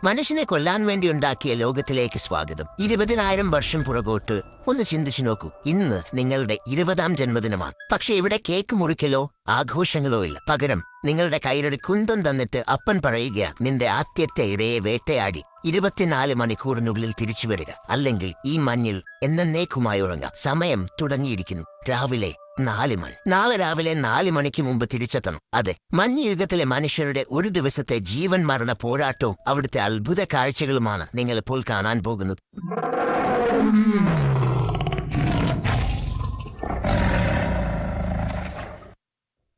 മനുഷ്യനെ കൊല്ലാൻ വേണ്ടി ഉണ്ടാക്കിയ ലോകത്തിലേക്ക് സ്വാഗതം. 20,000 വർഷം പുറകോട്ട് ഒന്ന് ചിന്തിച്ചു നോക്കൂ. ഇന്ന് നിങ്ങളുടെ 20ാം ജന്മദിനമാണ്. പക്ഷെ ഇവിടെ കേക്ക് മുറിക്കലോ ആഘോഷങ്ങളോ ഇല്ല. പകരം നിങ്ങളുടെ കയ്യിലൊരു കുന്തം തന്നിട്ട് അപ്പൻ പറയുകയാണ്, നിന്റെ ആദ്യത്തെ ഇരയെ വേട്ടയാടി 24 മണിക്കൂറിനുള്ളിൽ തിരിച്ചു വരിക, അല്ലെങ്കിൽ ഈ മഞ്ഞിൽ എന്നേക്കുമായി ഉറങ്ങാം. സമയം തുടങ്ങിയിരിക്കുന്നു. രാവിലെ 4 മണി. നാളെ രാവിലെ 4 മണിക്ക് മുമ്പ് തിരിച്ചെത്തണം. അതെ, മഞ്ഞുയുഗത്തിലെ മനുഷ്യരുടെ ഒരു ദിവസത്തെ ജീവൻ മരണ പോരാട്ടവും അവിടുത്തെ അത്ഭുത കാഴ്ചകളുമാണ് നിങ്ങൾ ഇപ്പോൾ കാണാൻ പോകുന്നത്.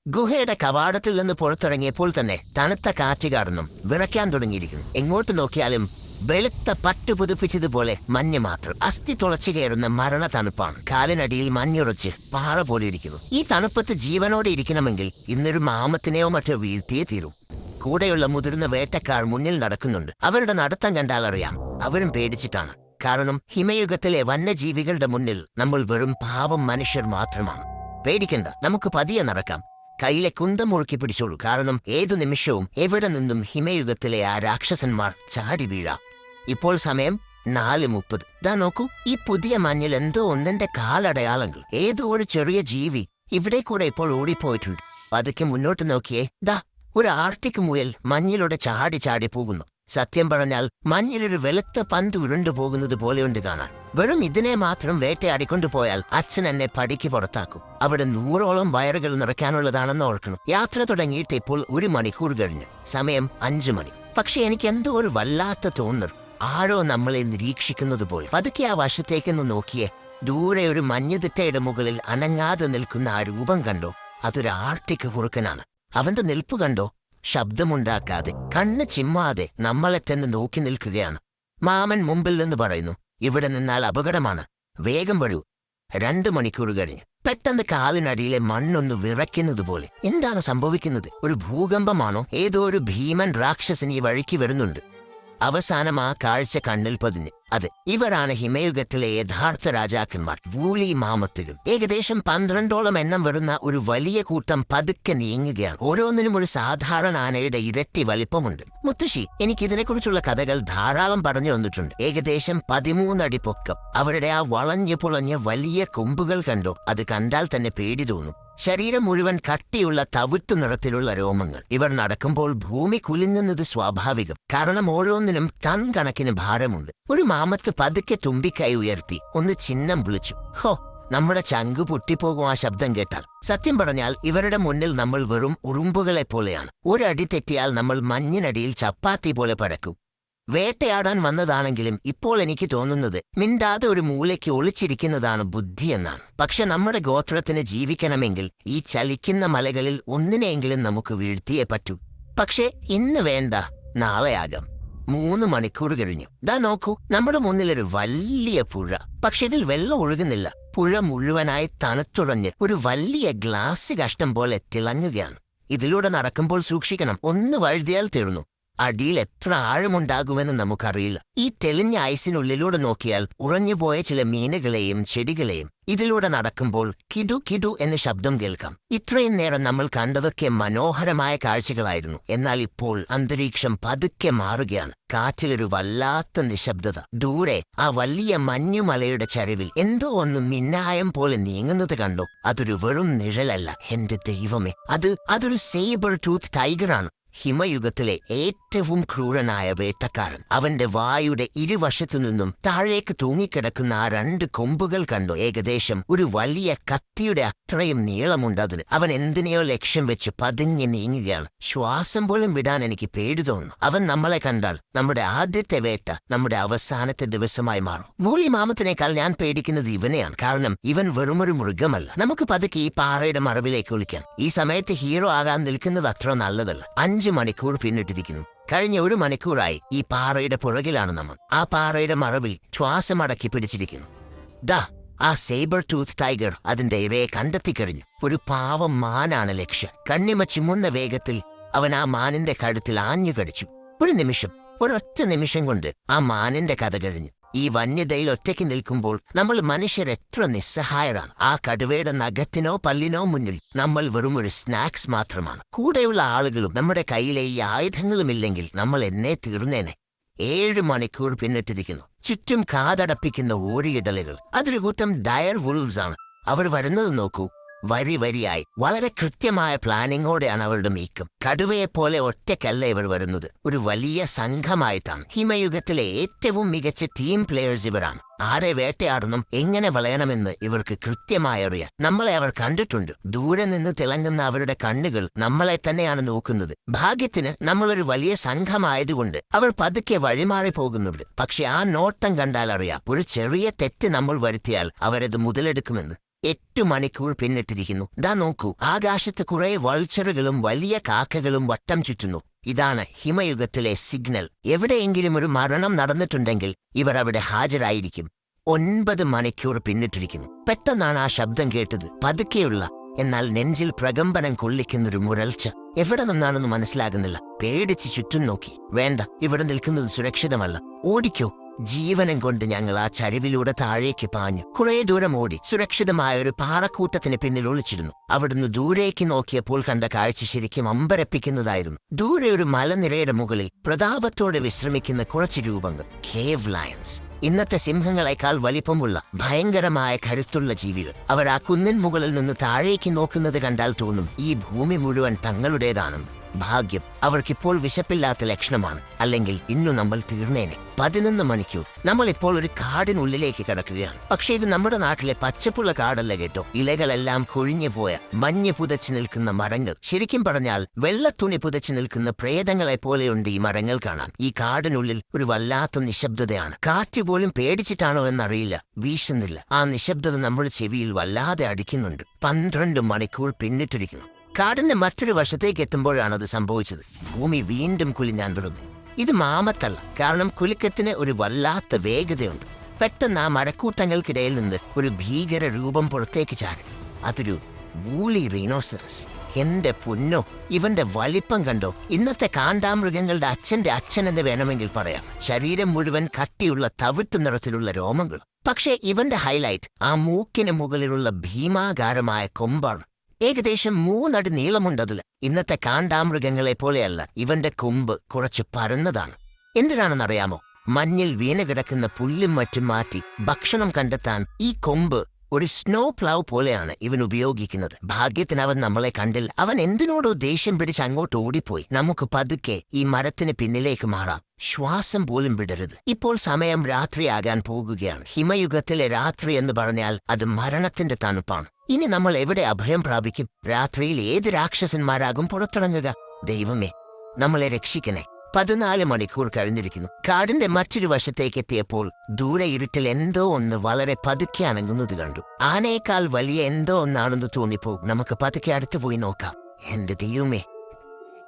ഗുഹയുടെ കവാടത്തിൽ നിന്ന് പുറത്തിറങ്ങിയപ്പോൾ തന്നെ തണുത്ത കാറ്റ് കാരണം വിറയ്ക്കാൻ തുടങ്ങിയിരിക്കുന്നു. എങ്ങോട്ട് നോക്കിയാലും വെളുത്ത പട്ടു പുതുപ്പിച്ചതുപോലെ മഞ്ഞ് മാത്രം. അസ്ഥി തുളച്ചു കയറുന്ന മരണ തണുപ്പാണ്. കാലിനടിയിൽ മഞ്ഞുറച്ച് പാറ പോലെ ഇരിക്കുന്നു. ഈ തണുപ്പത്ത് ജീവനോടെ ഇരിക്കണമെങ്കിൽ ഇന്നൊരു മാമത്തിനെയോ മറ്റോ വീഴ്ത്തിയേ തീരൂ. കൂടെയുള്ള മുതിർന്ന വേട്ടക്കാർ മുന്നിൽ നടക്കുന്നുണ്ട്. അവരുടെ നടത്തം കണ്ടാൽ അറിയാം, അവരും പേടിച്ചിട്ടാണ്. കാരണം ഹിമയുഗത്തിലെ വന്യജീവികളുടെ മുന്നിൽ നമ്മൾ വെറും പാവം മനുഷ്യർ മാത്രമാണ്. പേടിക്കണ്ട, നമുക്ക് പതിയെ നടക്കാം. കയ്യിലെ കുന്തം മുറുക്കി പിടിച്ചോളൂ, കാരണം ഏതു നിമിഷവും എവിടെ നിന്നും ഹിമയുഗത്തിലെ ആ രാക്ഷസന്മാർ ചാടി വീഴാം. ഇപ്പോൾ സമയം 4:30. ദാ നോക്കൂ, ഈ പുതിയ മഞ്ഞിൽ എന്തോ ഒന്നിന്റെ കാലടയാളങ്ങൾ. ഏതോ ഒരു ചെറിയ ജീവി ഇവിടെ കൂടെ ഇപ്പോൾ ഓടിപ്പോയിട്ടുണ്ട്. പതുക്കെ മുന്നോട്ട് നോക്കിയേ, ദാ ഒരു ആർട്ടിക് മുയൽ മഞ്ഞിലൂടെ ചാടി ചാടി പോകുന്നു. സത്യം പറഞ്ഞാൽ മഞ്ഞിലൊരു വെളുത്ത പന്ത് ഉരുണ്ടു പോകുന്നത് പോലെയുണ്ട് കാണാൻ. വെറും ഇതിനെ മാത്രം വേട്ടയാടിക്കൊണ്ടു പോയാൽ അച്ഛൻ എന്നെ പടിക്ക് പുറത്താക്കും. അവിടെ 100ഓളം വയറുകൾ നിറയ്ക്കാനുള്ളതാണെന്ന് ഓർക്കണം. യാത്ര തുടങ്ങിയിട്ട് ഇപ്പോൾ 1 മണിക്കൂർ കഴിഞ്ഞു. സമയം 5 മണി. പക്ഷെ എനിക്ക് എന്തോ ഒരു വല്ലാത്ത തോന്നൽ. ആരോ നമ്മളെ നിരീക്ഷിക്കുന്നത് പോലെ. പതുക്കെ ആ വശത്തേക്കൊന്ന് നോക്കിയേ. ദൂരെ ഒരു മഞ്ഞുതിട്ടയുടെ മുകളിൽ അനങ്ങാതെ നിൽക്കുന്ന ആ രൂപം കണ്ടോ? അതൊരു ആർട്ടിക് കുറുക്കനാണ്. അവന്റെ നിൽപ്പ് കണ്ടോ? ശബ്ദമുണ്ടാക്കാതെ, കണ്ണ് ചിമ്മാതെ നമ്മളെ തന്നെ നോക്കി നിൽക്കുകയാണ്. മാമൻ മുമ്പിൽ നിന്ന് പറയുന്നു, ഇവിടെ നിന്നാൽ അപകടമാണ്, വേഗം വരൂ. 2 മണിക്കൂർ കഴിഞ്ഞ് പെട്ടെന്ന് കാലിനടിയിലെ മണ്ണൊന്ന് വിറയ്ക്കുന്നത് പോലെ. എന്താണ് സംഭവിക്കുന്നത്? ഒരു ഭൂകമ്പമാണോ? ഏതോ ഒരു ഭീമൻ രാക്ഷസൻ ഈ വഴിക്ക് വരുന്നുണ്ട്. അവസാനം ആ കാഴ്ച കണ്ണിൽ പതിഞ്ഞ്. അതെ, ഇവരാണ് ഹിമയുഗത്തിലെ യഥാർത്ഥ രാജാക്കന്മാർ, വൂലി മാമത്തുകൾ. ഏകദേശം 12ഓളം എണ്ണം വരുന്ന ഒരു വലിയ കൂട്ടം പതുക്കെ നീങ്ങുകയാണ്. ഓരോന്നിനും ഒരു സാധാരണ ആനയുടെ ഇരട്ടി വലിപ്പമുണ്ട്. മുത്തശ്ശി എനിക്കിതിനെക്കുറിച്ചുള്ള കഥകൾ ധാരാളം പറഞ്ഞു വന്നിട്ടുണ്ട്. ഏകദേശം 13 അടി പൊക്കം. അവരുടെ ആ വളഞ്ഞു പുളഞ്ഞ വലിയ കൊമ്പുകൾ കണ്ടോ? അത് കണ്ടാൽ തന്നെ പേടി തോന്നും. ശരീരം മുഴുവൻ കട്ടിയുള്ള തവിട്ടു നിറത്തിലുള്ള രോമങ്ങൾ. ഇവർ നടക്കുമ്പോൾ ഭൂമി കുലുങ്ങുന്നത് സ്വാഭാവികം. കാരണം ഓരോന്നിനും ടൺ കണക്കിന് ഭാരമുണ്ട്. ഒരു മാമത്ത് പതുക്കെ തുമ്പിക്കൈ ഉയർത്തി ഒന്ന് ചിഹ്നം വിളിച്ചു. ഹോ, നമ്മുടെ ചങ്കു പൊട്ടിപ്പോകും ആ ശബ്ദം കേട്ടാൽ. സത്യം പറഞ്ഞാൽ ഇവരുടെ മുന്നിൽ നമ്മൾ വെറും ഉറുമ്പുകളെ പോലെയാണ്. ഒരടി തെറ്റിയാൽ നമ്മൾ മഞ്ഞിനടിയിൽ ചപ്പാത്തി പോലെ പരക്കും. വേട്ടയാടാൻ വന്നതാണെങ്കിലും ഇപ്പോൾ എനിക്ക് തോന്നുന്നത് മിണ്ടാതെ ഒരു മൂലയ്ക്ക് ഒളിച്ചിരിക്കുന്നതാണ് ബുദ്ധിയെന്നാണ്. പക്ഷെ നമ്മുടെ ഗോത്രത്തിന് ജീവിക്കണമെങ്കിൽ ഈ ചലിക്കുന്ന മലകളിൽ ഒന്നിനെയെങ്കിലും നമുക്ക് വീഴ്ത്തിയേ പറ്റൂ. പക്ഷെ ഇന്ന് വേണ്ട, നാളെയാകാം. 3 മണിക്കൂർ കഴിഞ്ഞു. ദാ നോക്കൂ, നമ്മുടെ മുന്നിലൊരു വലിയ പുഴ. പക്ഷെ ഇതിൽ വെള്ളം ഒഴുകുന്നില്ല. പുഴ മുഴുവനായി തണുത്തുറഞ്ഞ് ഒരു വലിയ ഗ്ലാസ് കഷ്ടം പോലെ തിളങ്ങുകയാണ്. ഇതിലൂടെ നടക്കുമ്പോൾ സൂക്ഷിക്കണം, ഒന്ന് വഴുതിയാൽ തീർന്നു. അടിയിൽ എത്ര ആഴമുണ്ടാകുമെന്ന് നമുക്കറിയില്ല. ഈ തെളിഞ്ഞ ഐസിനുള്ളിലൂടെ നോക്കിയാൽ ഉറഞ്ഞുപോയ ചില മീനുകളെയും ചെടികളെയും ഇതിലൂടെ നടക്കുമ്പോൾ കിടു കിടു എന്ന ശബ്ദം കേൾക്കാം. ഇത്രയും നേരം നമ്മൾ കണ്ടതൊക്കെ മനോഹരമായ കാഴ്ചകളായിരുന്നു. എന്നാൽ ഇപ്പോൾ അന്തരീക്ഷം പതുക്കെ മാറുകയാണ്. കാറ്റിലൊരു വല്ലാത്ത നിശബ്ദത. ദൂരെ ആ വലിയ മഞ്ഞുമലയുടെ ചരിവിൽ എന്തോ ഒന്ന് മിന്നായം പോലെ നീങ്ങുന്നത് കണ്ടോ? അതൊരു വെറും നിഴലല്ല, എന്റെ ദൈവമേ, അതൊരു സേബർ ടൂത്ത് ടൈഗറാണ്. ഹിമയുഗത്തിലെ ഏറ്റവും ക്രൂരനായ വേട്ടക്കാരൻ. അവന്റെ വായുടെ ഇരുവശത്തു നിന്നും താഴേക്ക് തൂങ്ങിക്കിടക്കുന്ന ആ 2 കൊമ്പുകൾ കണ്ടോ? ഏകദേശം ഒരു വലിയ കത്തിയുടെ അത്രയും നീളമുണ്ട് അതിന്. അവൻ എന്തിനെയോ ലക്ഷ്യം വെച്ച് പതുങ്ങി നീങ്ങുകയാണ്. ശ്വാസം പോലും വിടാൻ എനിക്ക് പേടി തോന്നുന്നു. അവൻ നമ്മളെ കണ്ടാൽ നമ്മുടെ ആദ്യത്തെ വേട്ട നമ്മുടെ അവസാനത്തെ ദിവസമായി മാറും. വൂലി മാമത്തിനേക്കാൾ ഞാൻ പേടിക്കുന്നത് ഇവനെയാണ്. കാരണം ഇവൻ വെറുമൊരു മൃഗമല്ല. നമുക്ക് പതുക്കെ ഈ പാറയുടെ മറവിലേക്ക് ഒളിക്കാം. ഈ സമയത്ത് ഹീറോ ആകാൻ നിൽക്കുന്നത് അത്ര നല്ലതല്ല. 5 മണിക്കൂർ പിന്നിട്ടിരിക്കുന്നു. കഴിഞ്ഞ 1 മണിക്കൂറായി ഈ പാറയുടെ പുറകിലാണ് നമ്മൾ. ആ പാറയുടെ മറവിൽ ശ്വാസമടക്കി പിടിച്ചിരിക്കുന്നു. ദാ ആ സേബർ ടൂത്ത് ടൈഗർ അതിന്റെ ഇരയെ കണ്ടെത്തിക്കഴിഞ്ഞു. ഒരു പാവം മാനാണ് ലക്ഷ്യം. കണ്ണിമ ചിമ്മുന്ന വേഗത്തിൽ അവൻ ആ മാനിന്റെ കഴുത്തിൽ ആഞ്ഞു കടിച്ചു. ഒരൊറ്റ നിമിഷം കൊണ്ട് ആ മാനിന്റെ കഥ കഴിഞ്ഞു. ഈ വന്യതയിൽ ഒറ്റയ്ക്ക് നിൽക്കുമ്പോൾ നമ്മൾ മനുഷ്യർ എത്ര നിസ്സഹായരാണ്. ആ കടുവയുടെ നഖത്തിനോ പല്ലിനോ മുന്നിൽ നമ്മൾ വെറും ഒരു സ്നാക്സ് മാത്രമാണ്. കൂടെയുള്ള ആളുകളും നമ്മുടെ കയ്യിലെ ഈ ആയുധങ്ങളുമില്ലെങ്കിൽ നമ്മൾ എന്നേ തീർന്നേനെ. 7 മണിക്കൂർ പിന്നിട്ടിരിക്കുന്നു. ചുറ്റും കാതടപ്പിക്കുന്ന ഓരിയിടലുകൾ. അതൊരു കൂട്ടം ഡയർ വുൾവ്സ് ആണ്. അവർ വരുന്നത് നോക്കൂ. വരിയായി വളരെ കൃത്യമായ പ്ലാനിങ്ങോടെയാണ് അവരുടെ നീക്കം. കടുവയെപ്പോലെ ഒറ്റയ്ക്കല്ല ഇവർ വരുന്നത്, ഒരു വലിയ സംഘമായിട്ടാണ്. ഹിമയുഗത്തിലെ ഏറ്റവും മികച്ച ടീം പ്ലെയേഴ്സ് ഇവരാണ്. ആരെ വേട്ടയാടണം, എങ്ങനെ വളയണമെന്ന് ഇവർക്ക് കൃത്യമായി അറിയാം. നമ്മളെ അവർ കണ്ടിട്ടുണ്ട്. ദൂരെ നിന്ന് തിളങ്ങുന്ന അവരുടെ കണ്ണുകൾ നമ്മളെ തന്നെയാണ് നോക്കുന്നത്. ഭാഗ്യത്തിന് നമ്മളൊരു വലിയ സംഘമായതുകൊണ്ട് അവർ പതുക്കെ വഴിമാറി പോകുന്നുണ്ട്. പക്ഷെ ആ നോട്ടം കണ്ടാൽ അറിയാം, ഒരു ചെറിയ തെറ്റ് നമ്മൾ വരുത്തിയാൽ അവരത് മുതലെടുക്കുമെന്ന്. 8 മണിക്കൂർ പിന്നിട്ടിരിക്കുന്നു. ദാ നോക്കൂ, ആകാശത്ത് കുറെ വൾച്ചറുകളും വലിയ കാക്കകളും വട്ടം ചുറ്റുന്നു. ഇതാണ് ഹിമയുഗത്തിലെ സിഗ്നൽ. എവിടെയെങ്കിലും ഒരു മരണം നടന്നിട്ടുണ്ടെങ്കിൽ ഇവർ അവിടെ ഹാജരായിരിക്കും. 9 മണിക്കൂർ പിന്നിട്ടിരിക്കുന്നു. പെട്ടെന്നാണ് ആ ശബ്ദം കേട്ടത്. പതുക്കെയുള്ള, എന്നാൽ നെഞ്ചിൽ പ്രകമ്പനം കൊള്ളിക്കുന്നൊരു മുരൾച്ച. എവിടെ നിന്നാണെന്ന് മനസ്സിലാകുന്നില്ല. പേടിച്ച് ചുറ്റും നോക്കി. വേണ്ട, ഇവിടെ നിൽക്കുന്നത് സുരക്ഷിതമല്ല. ഓടിക്കോ. ജീവനം കൊണ്ട് ഞങ്ങൾ ആ ചരിവിലൂടെ താഴേക്ക് പാഞ്ഞു. കുറെ ദൂരം ഓടി സുരക്ഷിതമായ ഒരു പാറക്കൂട്ടത്തിന് പിന്നിൽ ഒളിച്ചിരുന്നു. അവിടുന്ന് ദൂരേക്ക് നോക്കിയപ്പോൾ കണ്ട കാഴ്ച ശരിക്കും അമ്പരപ്പിക്കുന്നതായിരുന്നു. ദൂരെ ഒരു മലനിരയുടെ മുകളിൽ പ്രതാപത്തോടെ വിശ്രമിക്കുന്ന കുറച്ച് രൂപങ്ങൾ. Cave lions. ഇന്നത്തെ സിംഹങ്ങളെക്കാൾ വലിപ്പമുള്ള ഭയങ്കരമായ കരുത്തുള്ള ജീവികൾ. അവർ ആ കുന്നിൻ മുകളിൽ നിന്ന് താഴേക്ക് നോക്കുന്നത് കണ്ടാൽ തോന്നും ഈ ഭൂമി മുഴുവൻ തങ്ങളുടേതാണെന്ന്. ഭാഗ്യം, അവർക്കിപ്പോൾ വിശപ്പില്ലാത്ത ലക്ഷണമാണ്. അല്ലെങ്കിൽ ഇന്നു നമ്മൾ തീർന്നേനെ. 11 മണിക്കൂർ. നമ്മളിപ്പോൾ ഒരു കാടിനുള്ളിലേക്ക് കിടക്കുകയാണ്. പക്ഷേ ഇത് നമ്മുടെ നാട്ടിലെ പച്ചപ്പുള്ള കാടല്ല കേട്ടോ. ഇലകളെല്ലാം കൊഴിഞ്ഞു പോയ മഞ്ഞ് പുതച്ചു നിൽക്കുന്ന മരങ്ങൾ. ശരിക്കും പറഞ്ഞാൽ വെള്ളത്തുണി പുതച്ചു നിൽക്കുന്ന പ്രേതങ്ങളെ പോലെയുണ്ട് ഈ മരങ്ങൾ കാണാൻ. ഈ കാടിനുള്ളിൽ ഒരു വല്ലാത്ത നിശബ്ദതയാണ്. കാറ്റ് പോലും പേടിച്ചിട്ടാണോ എന്നറിയില്ല, വീശുന്നില്ല. ആ നിശബ്ദത നമ്മുടെ ചെവിയിൽ വല്ലാതെ അടിക്കുന്നുണ്ട്. 12 മണിക്കൂർ പിന്നിട്ടിരിക്കുന്നു. കാടിന്റെ മറ്റൊരു വശത്തേക്ക് എത്തുമ്പോഴാണത് സംഭവിച്ചത്. ഭൂമി വീണ്ടും കുലുങ്ങാൻ തുടങ്ങി. ഇത് മാമത്തല്ല, കാരണം കുലുക്കത്തിന് ഒരു വല്ലാത്ത വേഗതയുണ്ട്. പെട്ടെന്ന് ആ മരക്കൂട്ടങ്ങൾക്കിടയിൽ നിന്ന് ഒരു ഭീകര രൂപം പുറത്തേക്ക് ചാടി. അതൊരു വൂളി റീനോസറസ്. എന്റെ പൊന്നോ, ഇവന്റെ വലിപ്പം കണ്ടോ. ഇന്നത്തെ കാണ്ടാമൃഗങ്ങളുടെ അച്ഛന്റെ അച്ഛൻ എന്ന് വേണമെങ്കിൽ പറയാം. ശരീരം മുഴുവൻ കട്ടിയുള്ള തവിട്ട് നിറത്തിലുള്ള രോമങ്ങൾ. പക്ഷേ ഇവന്റെ ഹൈലൈറ്റ് ആ മൂക്കിന് മുകളിലുള്ള ഭീമാകാരമായ കൊമ്പാണ്. ഏകദേശം 3 അടി നീളമുണ്ടതിൽ. ഇന്നത്തെ കാണ്ടാമൃഗങ്ങളെ പോലെയല്ല, ഇവന്റെ കൊമ്പ് കുറച്ച് പരന്നതാണ്. എന്തിനാണെന്നറിയാമോ? മഞ്ഞിൽ വീണുകിടക്കുന്ന പുല്ലും മറ്റും മാറ്റി ഭക്ഷണം കണ്ടെത്താൻ ഈ കൊമ്പ് ഒരു സ്നോ പ്ലൗ പോലെയാണ് ഇവൻ ഉപയോഗിക്കുന്നത്. ഭാഗ്യത്തിന് അവൻ നമ്മളെ കണ്ടില്ല. അവൻ എന്തിനോടോ ദേഷ്യം പിടിച്ച് അങ്ങോട്ട് ഓടിപ്പോയി. നമുക്ക് പതുക്കെ ഈ മരത്തിന് പിന്നിലേക്ക് മാറാം. ശ്വാസം പോലും വിടരുത്. ഇപ്പോൾ സമയം രാത്രിയാകാൻ പോകുകയാണ്. ഹിമയുഗത്തിലെ രാത്രി എന്ന് പറഞ്ഞാൽ അത് മരണത്തിന്റെ തണുപ്പാണ്. ഇനി നമ്മൾ എവിടെ അഭയം പ്രാപിക്കും? രാത്രിയിൽ ഏത് രാക്ഷസന്മാരാകും പുറത്തിറങ്ങുക? ദൈവമേ, നമ്മളെ രക്ഷിക്കണേ. 14 മണിക്കൂർ കഴിഞ്ഞിരിക്കുന്നു. കാടിന്റെ മറ്റൊരു വശത്തേക്ക് എത്തിയപ്പോൾ ദൂരെ ഇരുട്ടിൽ എന്തോ ഒന്ന് വളരെ പതുക്കെ അനങ്ങുന്നത് കണ്ടു. ആനയേക്കാൾ വലിയ എന്തോ ഒന്നാണെന്ന് തോന്നിപ്പോ നമുക്ക് പതുക്കെ അടുത്തു പോയി നോക്കാം. എന്റെ ദൈവമേ,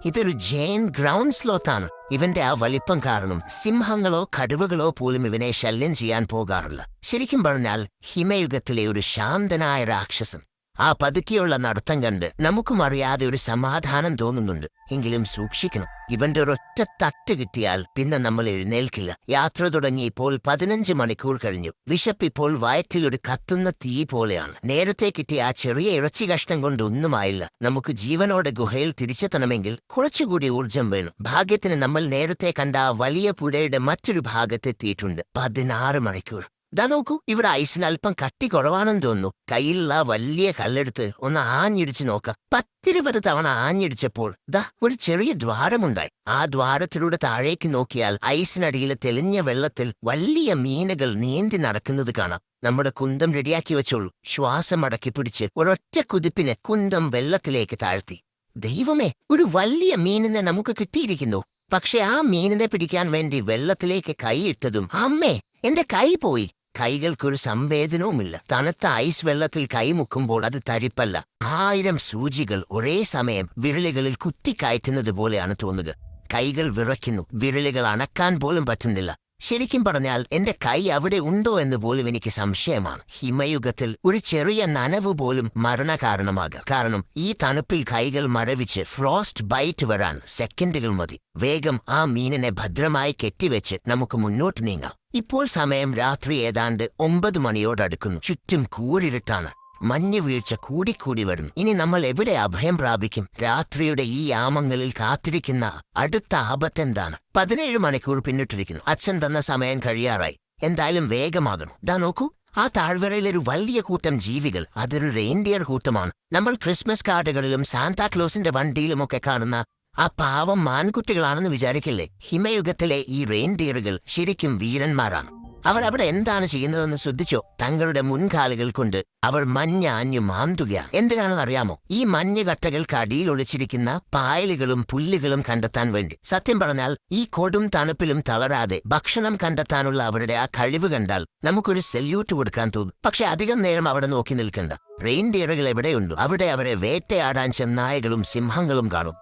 ഇതൊരു ജെയിൻ ഗ്രൗണ്ട് സ്ലോത്താണ്. ഇവന്റെ ആ വലിപ്പം കാരണം സിംഹങ്ങളോ കടുവകളോ പോലും ഇവനെ ശല്യം ചെയ്യാൻ പോകാറില്ല. ശരിക്കും പറഞ്ഞാൽ ഹിമയുഗത്തിലെ ഒരു ശാന്തനായ രാക്ഷസൻ. ആ പതുക്കെയുള്ള നടത്തം കണ്ട് നമുക്കും അറിയാതെ ഒരു സമാധാനം തോന്നുന്നുണ്ട്. എങ്കിലും സൂക്ഷിക്കണം. ഇവന്റെ ഒരൊറ്റ തട്ട് കിട്ടിയാൽ പിന്നെ നമ്മൾ എഴുന്നേൽക്കില്ല. യാത്ര തുടങ്ങി ഇപ്പോൾ 15 മണിക്കൂർ കഴിഞ്ഞു. വിശപ്പിപ്പോൾ വയറ്റിൽ ഒരു കത്തുന്ന തീ പോലെയാണ്. നേരത്തെ കിട്ടിയ ആ ചെറിയ ഇറച്ചി കഷ്ണം കൊണ്ടൊന്നുമായില്ല. നമുക്ക് ജീവനോടെ ഗുഹയിൽ തിരിച്ചെത്തണമെങ്കിൽ കുറച്ചുകൂടി ഊർജം വേണം. ഭാഗ്യത്തിന് നമ്മൾ നേരത്തെ കണ്ട ആ വലിയ പുഴയുടെ മറ്റൊരു ഭാഗത്തെത്തിയിട്ടുണ്ട്. 16 മണിക്കൂർ. ദാ നോക്കൂ, ഇവിടെ ഐസിന് അല്പം കട്ടി കുറവാണെന്ന് തോന്നുന്നു. കയ്യിലുള്ള വലിയ കല്ലെടുത്ത് ഒന്ന് ആഞ്ഞിടിച്ച് നോക്കാം. 10-20 തവണ ആഞ്ഞിടിച്ചപ്പോൾ ദാ ഒരു ചെറിയ ദ്വാരമുണ്ടായി. ആ ദ്വാരത്തിലൂടെ താഴേക്ക് നോക്കിയാൽ ഐസിനടിയിൽ തെളിഞ്ഞ വെള്ളത്തിൽ വലിയ മീനുകൾ നീന്തി നടക്കുന്നത് കാണാം. നമ്മുടെ കുന്തം റെഡിയാക്കി വെച്ചോളൂ. ശ്വാസം അടക്കി പിടിച്ച് ഒരൊറ്റ കുതിപ്പിന് കുന്തം വെള്ളത്തിലേക്ക് താഴ്ത്തി. ദൈവമേ, ഒരു വലിയ മീനിനെ നമുക്ക് കിട്ടിയിരിക്കുന്നു. പക്ഷെ ആ മീനിനെ പിടിക്കാൻ വേണ്ടി വെള്ളത്തിലേക്ക് കൈയിട്ടതും അമ്മേ, എന്റെ കൈ പോയി. കൈകൾക്കൊരു സംവേദനവുമില്ല. തണുത്ത ഐസ് വെള്ളത്തിൽ കൈമുക്കുമ്പോൾ അത് തരിപ്പല്ല. 1000 സൂചികൾ ഒരേ സമയം വിരലുകളിൽ കുത്തിക്കയറ്റുന്നത് പോലെയാണ് തോന്നുക. കൈകൾ വിറയ്ക്കുന്നു. വിരലുകൾ അണക്കാൻ പോലും പറ്റുന്നില്ല. ശരിക്കും പറഞ്ഞാൽ എന്റെ കൈ അവിടെ ഉണ്ടോ എന്ന് പോലും എനിക്ക് സംശയമാണ്. ഹിമയുഗത്തിൽ ഒരു ചെറിയ നനവ് പോലും മരണകാരണമാകാം. കാരണം ഈ തണുപ്പിൽ കൈകൾ മരവിച്ച് ഫ്രോസ്റ്റ് ബൈറ്റ് വരാൻ സെക്കൻഡുകൾ മതി. വേഗം ആ മീനിനെ ഭദ്രമായി കെട്ടിവെച്ച് നമുക്ക് മുന്നോട്ട് നീങ്ങാം. ഇപ്പോൾ സമയം രാത്രി ഏതാണ്ട് 9 മണിയോടടുക്കുന്നു. ചുറ്റും കൂരിരുട്ടാണ്. മഞ്ഞ് വീഴ്ച കൂടിക്കൂടി വരും. ഇനി നമ്മൾ എവിടെ അഭയം പ്രാപിക്കും? രാത്രിയുടെ ഈ യാമങ്ങളിൽ കാത്തിരിക്കുന്ന അടുത്ത ആപത്തെന്താണ്? 17 മണിക്കൂർ പിന്നിട്ടിരിക്കുന്നു. അച്ഛൻ തന്ന സമയം കഴിയാറായി. എന്തായാലും വേഗമാകണം. ദാ നോക്കൂ, ആ താഴ്വരയിലൊരു വലിയ കൂട്ടം ജീവികൾ. അതൊരു റെയിൻഡിയർ കൂട്ടമാണ്. നമ്മൾ ക്രിസ്മസ് കാർഡുകളിലും സാന്താക്ലോസിന്റെ വണ്ടിയിലുമൊക്കെ കാണുന്ന ആ പാവം മാൻകുട്ടികളാണെന്ന് വിചാരിക്കില്ലേ? ഹിമയുഗത്തിലെ ഈ റെയിൻഡിയറുകൾ ശരിക്കും വീരന്മാരാണ്. അവർ അവിടെ എന്താണ് ചെയ്യുന്നതെന്ന് ശ്രദ്ധിച്ചോ? തങ്ങളുടെ മുൻകാലുകൾ കൊണ്ട് അവർ മഞ്ഞ് ആഞ്ഞു മാന്തുകയാണ്. എന്തിനാണെന്ന് അറിയാമോ? ഈ മഞ്ഞുകട്ടകൾക്ക് അടിയിൽ ഒളിച്ചിരിക്കുന്ന പായലുകളും പുല്ലുകളും കണ്ടെത്താൻ വേണ്ടി. സത്യം പറഞ്ഞാൽ ഈ കൊടും തണുപ്പിലും തളരാതെ ഭക്ഷണം കണ്ടെത്താനുള്ള അവരുടെ ആ കഴിവ് കണ്ടാൽ നമുക്കൊരു സെല്യൂട്ട് കൊടുക്കാൻ തോന്നും. പക്ഷെ അധികം നേരം അവിടെ നോക്കി നിൽക്കണ്ട. റെയിൻഡിയറുകൾ എവിടെയുണ്ടോ അവിടെ അവരെ വേട്ടയാടാൻ ചെന്നായകളും സിംഹങ്ങളും കാണും.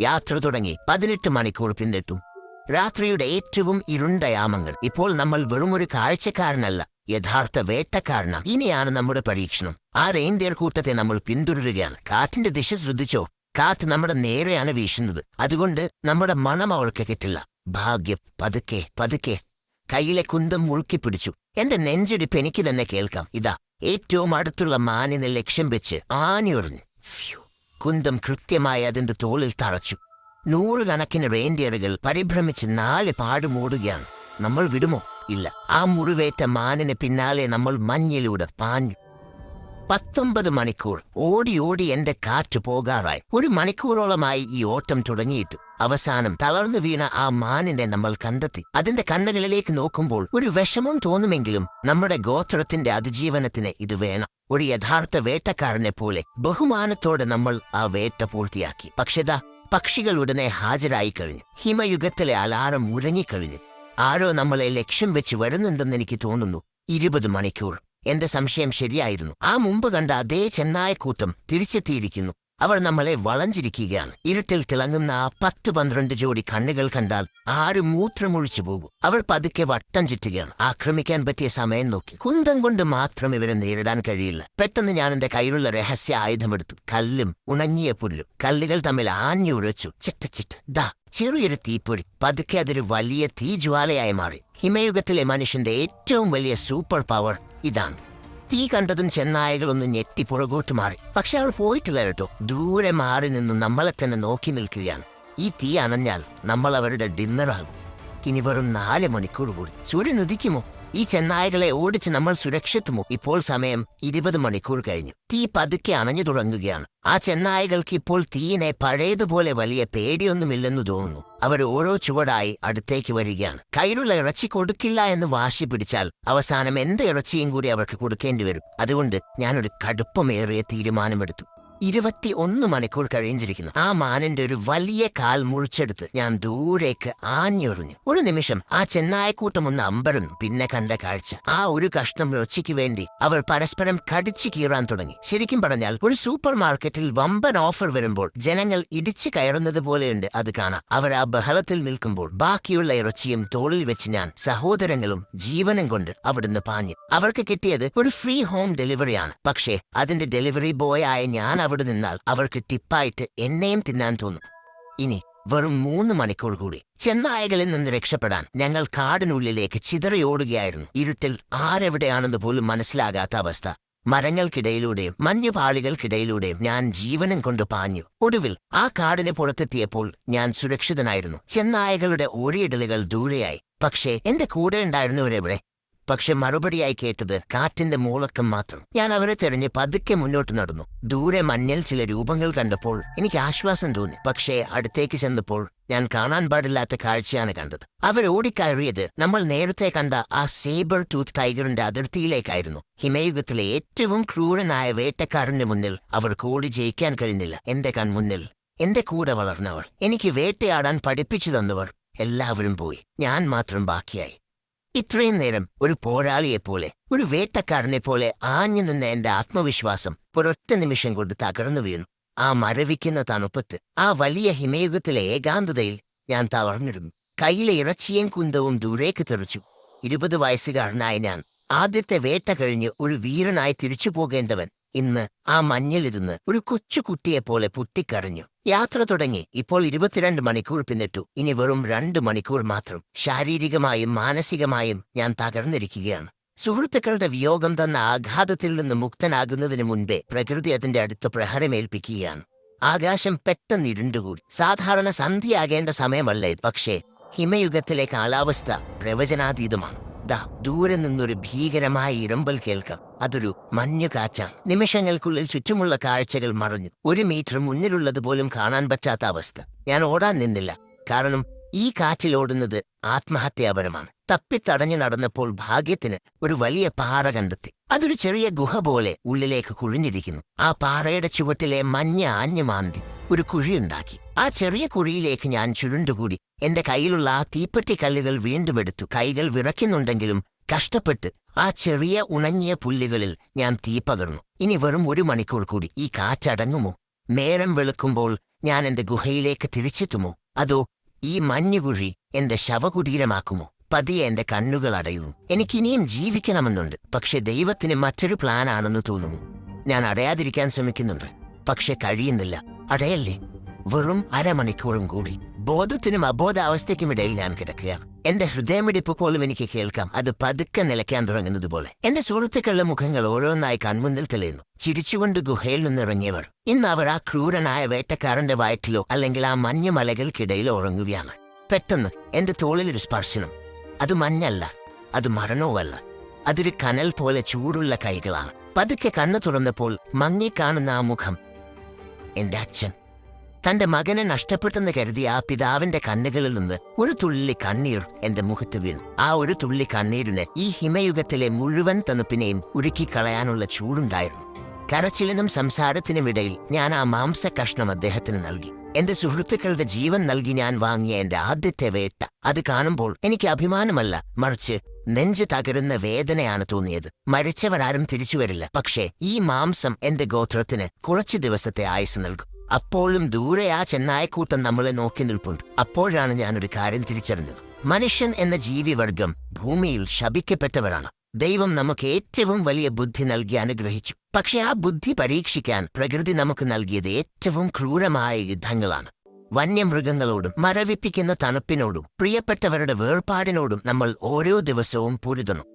യാത്ര തുടങ്ങി 18 മണിക്കൂർ പിന്നിട്ടു. രാത്രിയുടെ ഏറ്റവും ഇരുണ്ട യാമങ്ങൾ. ഇപ്പോൾ നമ്മൾ വെറുമൊരു കാഴ്ചക്കാരനല്ല, യഥാർത്ഥ വേട്ടക്കാരനാണ്. ഇനിയാണ് നമ്മുടെ പരീക്ഷണം. ആ റെയിൻഡിയർ കൂട്ടത്തെ നമ്മൾ പിന്തുടരുകയാണ്. കാറ്റിന്റെ ദിശ ശ്രദ്ധിച്ചോ? കാറ്റ് നമ്മുടെ നേരെയാണ് വീശുന്നത്. അതുകൊണ്ട് നമ്മുടെ മണം അവർക്ക് കിട്ടില്ല. ഭാഗ്യം. പതുക്കെ പതുക്കെ കയ്യിലെ കുന്തം മുറുക്കി പിടിച്ചു. എന്റെ നെഞ്ചിടിപ്പ് എനിക്ക് തന്നെ കേൾക്കാം. ഇതാ ഏറ്റവും അടുത്തുള്ള മാനിനെ ലക്ഷ്യം വെച്ച് ആഞ്ഞുറിഞ്ഞു. കുന്തം കൃത്യമായി അതിന്റെ തോളിൽ തറച്ചു. 100 കണക്കിന് റെയിൻഡിയറുകൾ പരിഭ്രമിച്ച് 4 പാടുമൂടുകയാണ്. നമ്മൾ വിടുമോ? ഇല്ല. ആ മുറിവേറ്റ മാനിന് പിന്നാലെ നമ്മൾ മഞ്ഞിലൂടെ പാഞ്ഞു. 19 മണിക്കൂർ ഓടി ഓടി എന്റെ കാറ്റ് പോകാറായി. 1 മണിക്കൂറോളമായി ഈ ഓട്ടം തുടങ്ങിയിട്ടു. അവസാനം തളർന്നു വീണ ആ മാനിനെ നമ്മൾ കണ്ടെത്തി. അതിന്റെ കണ്ണുകളിലേക്ക് നോക്കുമ്പോൾ ഒരു വിഷമം തോന്നുമെങ്കിലും നമ്മുടെ ഗോത്രത്തിന്റെ അതിജീവനത്തിന് ഇത് വേണം. ഒരു യഥാർത്ഥ വേട്ടക്കാരനെ പോലെ ബഹുമാനത്തോടെ നമ്മൾ ആ വേട്ട പൂർത്തിയാക്കി. പക്ഷേതാ പക്ഷികൾ ഉടനെ ഹാജരായി കഴിഞ്ഞു. ഹിമയുഗത്തിലെ അലാറം മുഴങ്ങിക്കഴിഞ്ഞു. ആരോ നമ്മളെ ലക്ഷ്യം വെച്ച് വരുന്നുണ്ടെന്ന് എനിക്ക് തോന്നുന്നു. 20 മണിക്കൂർ. എന്റെ സംശയം ശരിയായിരുന്നു. ആ മുമ്പ് കണ്ട അതേ ചെന്നായക്കൂട്ടം തിരിച്ചെത്തിയിരിക്കുന്നു. അവർ നമ്മളെ വളഞ്ഞിരിക്കുകയാണ്. ഇരുട്ടിൽ തിളങ്ങുന്ന ആ 10-12 ജോഡി കണ്ണുകൾ കണ്ടാൽ ആരും മൂത്രമൊഴിച്ചു പോകും. അവർ പതുക്കെ വട്ടം ചുറ്റുകയാണ്. ആക്രമിക്കാൻ പറ്റിയ സമയം നോക്കി. കുന്തം കൊണ്ട് മാത്രം ഇവരെ നേരിടാൻ കഴിയില്ല. പെട്ടെന്ന് ഞാൻ എന്റെ കയ്യിലുള്ള രഹസ്യ ആയുധമെടുത്തു. കല്ലും ഉണങ്ങിയ പുല്ലും. കല്ലുകൾ തമ്മിൽ ആഞ്ഞുരച്ചു. ചിറ്റ് ദാ ചെറിയൊരു തീപ്പൊരി. പതുക്കെ അതൊരു വലിയ തീജ്വാലയായി മാറി. ഹിമയുഗത്തിലെ മനുഷ്യന്റെ ഏറ്റവും വലിയ സൂപ്പർ പവർ ഇതാണ്. തീ കണ്ടതും ചെന്നായകളൊന്ന് ഞെട്ടി പുറകോട്ട് മാറി. പക്ഷെ അവൾ പോയിട്ടില്ല കേട്ടോ. ദൂരെ മാറി നിന്നും നമ്മളെ തന്നെ നോക്കി നിൽക്കുകയാണ്. ഈ തീ അണഞ്ഞാൽ നമ്മൾ അവരുടെ ഡിന്നറാകും. ഇനി വെറും 4 മണിക്കൂർ കൂടി. സൂര്യൻ ഉദിക്കുമോ? ഈ ചെന്നായകളെ ഓടിച്ച് നമ്മൾ സുരക്ഷിതമോ? ഇപ്പോൾ സമയം 20 മണിക്കൂർ കഴിഞ്ഞു. തീ പതുക്കെ അണഞ്ഞു തുടങ്ങുകയാണ്. ആ ചെന്നായകൾക്ക് ഇപ്പോൾ തീയിനെ പഴയതുപോലെ വലിയ പേടിയൊന്നുമില്ലെന്ന് തോന്നുന്നു. അവർ ഓരോ ചുവടായി അടുത്തേക്ക് വരികയാണ്. കയ്യിലുള്ള ഇറച്ചി കൊടുക്കില്ല എന്ന് വാശി പിടിച്ചാൽ അവസാനം എന്റെ ഇറച്ചിയും കൂടി അവർക്ക് കൊടുക്കേണ്ടി വരും. അതുകൊണ്ട് ഞാനൊരു കടുപ്പമേറിയ തീരുമാനമെടുത്തു. 21 മണിക്കൂർ കഴിഞ്ഞിരിക്കുന്നു. ആ മാനിന്റെ ഒരു വലിയ കാൽ മുറിച്ചെടുത്ത് ഞാൻ ദൂരേക്ക് ആഞ്ഞെറിഞ്ഞു. ഒരു നിമിഷം ആ ചെന്നായക്കൂട്ടം ഒന്ന് അമ്പരന്നു. പിന്നെ കണ്ട കാഴ്ച, ആ ഒരു കഷ്ണം ഇറച്ചിക്ക് വേണ്ടി അവർ പരസ്പരം കടിച്ചു കീറാൻ തുടങ്ങി. ശരിക്കും പറഞ്ഞാൽ ഒരു സൂപ്പർ മാർക്കറ്റിൽ വമ്പൻ ഓഫർ വരുമ്പോൾ ജനങ്ങൾ ഇടിച്ചു കയറുന്നത് പോലെയുണ്ട് അത് കാണാം. അവർ ആ ബഹളത്തിൽ നിൽക്കുമ്പോൾ ബാക്കിയുള്ള ഇറച്ചിയും തോളിൽ വെച്ച് ഞാൻ സഹോദരങ്ങളും ജീവനും കൊണ്ട് അവിടുന്ന് പാഞ്ഞു. അവർക്ക് കിട്ടിയത് ഒരു ഫ്രീ ഹോം ഡെലിവറിയാണ്. പക്ഷേ അതിന്റെ ഡെലിവറി ബോയ് ആയ ഞാൻ അവിടെ നിന്നാൽ അവർക്ക് ടിപ്പായിട്ട് എന്നെയും തിന്നാൻ തോന്നും. ഇനി വെറും 3 മണിക്കൂർ കൂടി. ചെന്നായകളിൽ നിന്ന് രക്ഷപ്പെടാൻ ഞങ്ങൾ കാടിനുള്ളിലേക്ക് ചിതറിയോടുകയായിരുന്നു. ഇരുട്ടിൽ ആരെവിടെയാണെന്ന് പോലും മനസ്സിലാകാത്ത അവസ്ഥ. മരങ്ങൾക്കിടയിലൂടെയും മഞ്ഞുപാളികൾക്കിടയിലൂടെയും ഞാൻ ജീവനം കൊണ്ട് പാഞ്ഞു. ഒടുവിൽ ആ കാടിന് പുറത്തെത്തിയപ്പോൾ ഞാൻ സുരക്ഷിതനായിരുന്നു. ചെന്നായകളുടെ ഓരിയിടലുകൾ ദൂരെയായി. പക്ഷേ എന്റെ കൂടെ ഉണ്ടായിരുന്നവരെവിടെ? പക്ഷെ മറുപടിയായി കേട്ടത് കാറ്റിന്റെ മൂളക്കം മാത്രം. ഞാൻ അവരെ തെരഞ്ഞ് പതുക്കെ മുന്നോട്ട് നടന്നു. ദൂരെ മഞ്ഞിൽ ചില രൂപങ്ങൾ കണ്ടപ്പോൾ എനിക്ക് ആശ്വാസം തോന്നി. പക്ഷേ അടുത്തേക്ക് ചെന്നപ്പോൾ ഞാൻ കാണാൻ പാടില്ലാത്ത കാഴ്ചയാണ് കണ്ടത്. അവരോടിക്കയറിയത് നമ്മൾ നേരത്തെ കണ്ട ആ സേബർ ടൂത്ത് ടൈഗറിന്റെ അതിർത്തിയിലേക്കായിരുന്നു. ഹിമയുഗത്തിലെ ഏറ്റവും ക്രൂരനായ വേട്ടക്കാരന്റെ മുന്നിൽ അവർക്ക് ഓടി ജയിക്കാൻ കഴിഞ്ഞില്ല. എന്റെ കൺമുന്നിൽ എന്റെ കൂടെ വളർന്നവർ, എനിക്ക് വേട്ടയാടാൻ പഠിപ്പിച്ചു തന്നവർ എല്ലാവരും പോയി. ഞാൻ മാത്രം ബാക്കിയായി. ഇത്രയും നേരം ഒരു പോരാളിയെപ്പോലെ, ഒരു വേട്ടക്കാരനെ പോലെ ആഞ്ഞു നിന്ന എന്റെ ആത്മവിശ്വാസം ഒരൊറ്റ നിമിഷം കൊണ്ട് തകർന്നു വീണു. ആ മരവിക്കുന്ന തണുപ്പത്ത്, ആ വലിയ ഹിമയുഗത്തിലെ ഏകാന്തതയിൽ ഞാൻ തളർന്നിരുന്നു. കയ്യിലെ ഇറച്ചിയും കുന്തവും ദൂരേക്ക് തെറിച്ചു. 20 വയസ്സുകാരനായ ഞാൻ, ആദ്യത്തെ വേട്ട കഴിഞ്ഞ് ഒരു വീരനായി തിരിച്ചു പോകേണ്ടവൻ, ഇന്ന് ആ മഞ്ഞിലിരുന്ന് ഒരു കൊച്ചുകുട്ടിയെപ്പോലെ പൊട്ടിക്കരഞ്ഞു. യാത്ര തുടങ്ങി. ഇപ്പോൾ 22 മണിക്കൂർ പിന്നിട്ടു. ഇനി വെറും 2 മണിക്കൂർ മാത്രം. ശാരീരികമായും മാനസികമായും ഞാൻ തകർന്നിരിക്കുകയാണ്. സുഹൃത്തുക്കളുടെ വിയോഗം തന്ന ആഘാതത്തിൽ നിന്ന് മുക്തനാകുന്നതിന് മുൻപേ പ്രകൃതി അതിന്റെ അടുത്ത് പ്രഹരമേൽപ്പിക്കുകയാണ്. ആകാശം പെട്ടെന്ന് ഇരുണ്ടുകൂടി. സാധാരണ സന്ധ്യയാകേണ്ട സമയമല്ല ഇത്. പക്ഷേ ഹിമയുഗത്തിലെ കാലാവസ്ഥ പ്രവചനാതീതമാണ്. ദാ ദൂരെ നിന്നൊരു ഭീകരമായ ഇരമ്പൽ കേൾക്കാം. അതൊരു മഞ്ഞുകാറ്റാണ്. നിമിഷങ്ങൾക്കുള്ളിൽ ചുറ്റുമുള്ള കാഴ്ചകൾ മറഞ്ഞു. 1 മീറ്റർ മുന്നിലുള്ളത് പോലും കാണാൻ പറ്റാത്ത അവസ്ഥ. ഞാൻ ഓടാൻ നിന്നില്ല, കാരണം ഈ കാറ്റിലോടുന്നത് ആത്മഹത്യാപരമാണ്. തപ്പിത്തടഞ്ഞു നടന്നപ്പോൾ ഭാഗ്യത്തിന് ഒരു വലിയ പാറ കണ്ടെത്തി. അതൊരു ചെറിയ ഗുഹ പോലെ ഉള്ളിലേക്ക് കുഴിഞ്ഞിരിക്കുന്നു. ആ പാറയുടെ ചുവട്ടിലെ മഞ്ഞ ആഞ്ഞുമാന്തി ഒരു കുഴിയുണ്ടാക്കി. ആ ചെറിയ കുഴിയിലേക്ക് ഞാൻ ചുരുണ്ടുകൂടി. എന്റെ കയ്യിലുള്ള ആ തീപ്പെട്ടിക്കല്ലുകൾ വീണ്ടും എടുത്തു. കൈകൾ വിറയ്ക്കുന്നുണ്ടെങ്കിലും കഷ്ടപ്പെട്ട് ആ ചെറിയ ഉണങ്ങിയ പുല്ലുകളിൽ ഞാൻ തീ പകർന്നു. ഇനി വെറും 1 മണിക്കൂർ കൂടി. ഈ കാറ്റടങ്ങുമോ? നേരം വെളുക്കുമ്പോൾ ഞാൻ എന്റെ ഗുഹയിലേക്ക് തിരിച്ചെത്തുമോ? അതോ ഈ മഞ്ഞുകുഴി എന്റെ ശവകുടീരമാക്കുമോ? പതിയെ എന്റെ കണ്ണുകൾ അടയുന്നു. എനിക്കിനിയും ജീവിക്കണമെന്നുണ്ട്. പക്ഷെ ദൈവത്തിന് മറ്റൊരു പ്ലാനാണെന്ന് തോന്നുന്നു. ഞാൻ അടയാതിരിക്കാൻ ശ്രമിക്കുന്നുണ്ട്, പക്ഷെ കഴിയുന്നില്ല. അടയല്ലേ? വെറും 1/2 മണിക്കൂറും കൂടി. ബോധത്തിനും അബോധാവസ്ഥയ്ക്കുമിടയിൽ ഞാൻ കിടക്കുകയാണ്. എന്റെ ഹൃദയമിടിപ്പ് പോലും എനിക്ക് കേൾക്കാം. അത് പതുക്കെ നിലയ്ക്കാൻ തുടങ്ങുന്നത് പോലെ. എന്റെ സുഹൃത്തുക്കളുടെ മുഖങ്ങൾ ഓരോന്നായി കൺമുന്നിൽ തെളിയുന്നു. ചിരിച്ചുകൊണ്ട് ഗുഹയിൽ നിന്നിറങ്ങിയവർ ഇന്ന് അവർ ആ ക്രൂരനായ വേട്ടക്കാരന്റെ വയറ്റിലോ അല്ലെങ്കിൽ ആ മഞ്ഞുമലകൾക്കിടയിലോ ഉറങ്ങുകയാണ്. പെട്ടെന്ന് എന്റെ തോളിലൊരു സ്പർശനം. അത് മഞ്ഞല്ല, അത് മരണവുമല്ല. അതൊരു കനൽ പോലെ ചൂടുള്ള കൈകളാണ്. പതുക്കെ കണ്ണു തുറന്നപ്പോൾ മങ്ങിക്കാണുന്ന ആ മുഖം എന്റെ അച്ഛൻ. തന്റെ മകനെ നഷ്ടപ്പെട്ടെന്ന് കരുതി ആ പിതാവിന്റെ കണ്ണുകളിൽ നിന്ന് ഒരു തുള്ളി കണ്ണീർ എന്റെ മുഖത്ത് വീണു. ആ ഒരു തുള്ളി കണ്ണീരിന് ഈ ഹിമയുഗത്തിലെ മുഴുവൻ തണുപ്പിനെയും ഉരുക്കിക്കളയാനുള്ള ചൂടുണ്ടായിരുന്നു. കരച്ചിലിനും സംസാരത്തിനുമിടയിൽ ഞാൻ ആ മാംസ കഷ്ണം അദ്ദേഹത്തിന് നൽകി. എന്റെ സുഹൃത്തുക്കളുടെ ജീവൻ നൽകി ഞാൻ വാങ്ങിയ എന്റെ ആദ്യത്തെ വേട്ട. അത് കാണുമ്പോൾ എനിക്ക് അഭിമാനമല്ല, മറിച്ച് നെഞ്ച് തകരുന്ന വേദനയാണ് തോന്നിയത്. മരിച്ചവരാരും തിരിച്ചുവരില്ല, പക്ഷേ ഈ മാംസം എന്റെ ഗോത്രത്തിന് കുറച്ചു ദിവസത്തെ ആയുസ് നൽകും. അപ്പോഴും ദൂരെ ആ ചെന്നായക്കൂട്ടം നമ്മളെ നോക്കി നിൽപ്പുണ്ട്. അപ്പോഴാണ് ഞാനൊരു കാര്യം തിരിച്ചറിഞ്ഞത്. മനുഷ്യൻ എന്ന ജീവിവർഗം ഭൂമിയിൽ ശപിക്കപ്പെട്ടവരാണ്. ദൈവം നമുക്ക് ഏറ്റവും വലിയ ബുദ്ധി നൽകി അനുഗ്രഹിച്ചു. പക്ഷെ ആ ബുദ്ധി പരീക്ഷിക്കാൻ പ്രകൃതി നമുക്ക് നൽകിയത് ഏറ്റവും ക്രൂരമായ യുദ്ധങ്ങളാണ്. വന്യമൃഗങ്ങളോടും മരവിപ്പിക്കുന്ന തണുപ്പിനോടും പ്രിയപ്പെട്ടവരുടെ വേർപാടിനോടും നമ്മൾ ഓരോ ദിവസവും പൊരുതണം.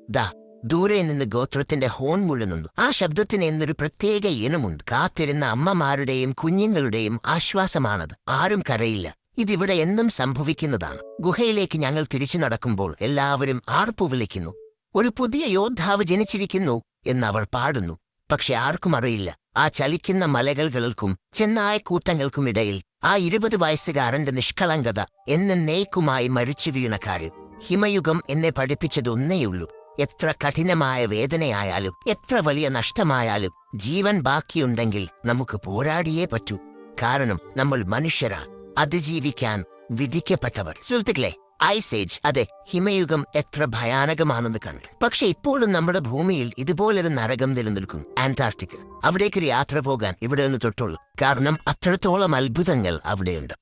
ദൂരെ നിന്ന് ഗോത്രത്തിന്റെ ഹോൺ മുഴങ്ങുന്നു. ആ ശബ്ദത്തിന് എന്നൊരു പ്രത്യേക ഇനമുണ്ട്. കാത്തിരുന്ന അമ്മമാരുടെയും കുഞ്ഞുങ്ങളുടെയും ആശ്വാസമാണത്. ആരും കരയില്ല. ഇതിവിടെ എന്നും സംഭവിക്കുന്നതാണ്. ഗുഹയിലേക്ക് ഞങ്ങൾ തിരിച്ചു നടക്കുമ്പോൾ എല്ലാവരും ആർപ്പു വിളിക്കുന്നു. ഒരു പുതിയ യോദ്ധാവ് ജനിച്ചിരിക്കുന്നു എന്നവർ പാടുന്നു. പക്ഷെ ആർക്കും അറിയില്ല, ആ ചലിക്കുന്ന മലകൾക്കും ചെന്നായക്കൂട്ടങ്ങൾക്കുമിടയിൽ ആ 20 വയസ്സുകാരന്റെ നിഷ്കളങ്കത എന്നേക്കുമായി മരിച്ചു വീണ കാര്യം. ഹിമയുഗം എന്നെ പഠിപ്പിച്ചതൊന്നേയുള്ളൂ. എത്ര കഠിനമായ വേദനയായാലും എത്ര വലിയ നഷ്ടമായാലും ജീവൻ ബാക്കിയുണ്ടെങ്കിൽ നമുക്ക് പോരാടിയേ പറ്റൂ. കാരണം നമ്മൾ മനുഷ്യരാണ്, അതിജീവിക്കാൻ വിധിക്കപ്പെട്ടവർ. സുഹൃത്തുക്കളെ, ഐസ് ഏജ്, അതെ, ഹിമയുഗം എത്ര ഭയാനകമാണെന്ന് കണ്ടു. പക്ഷെ ഇപ്പോഴും നമ്മുടെ ഭൂമിയിൽ ഇതുപോലൊരു നരകം നിലനിൽക്കും. അന്റാർട്ടിക്ക. അവിടേക്കൊരു യാത്ര പോകാൻ ഇവിടെ നിന്ന് തൊട്ടുള്ളൂ. കാരണം അത്രത്തോളം അത്ഭുതങ്ങൾ അവിടെയുണ്ട്.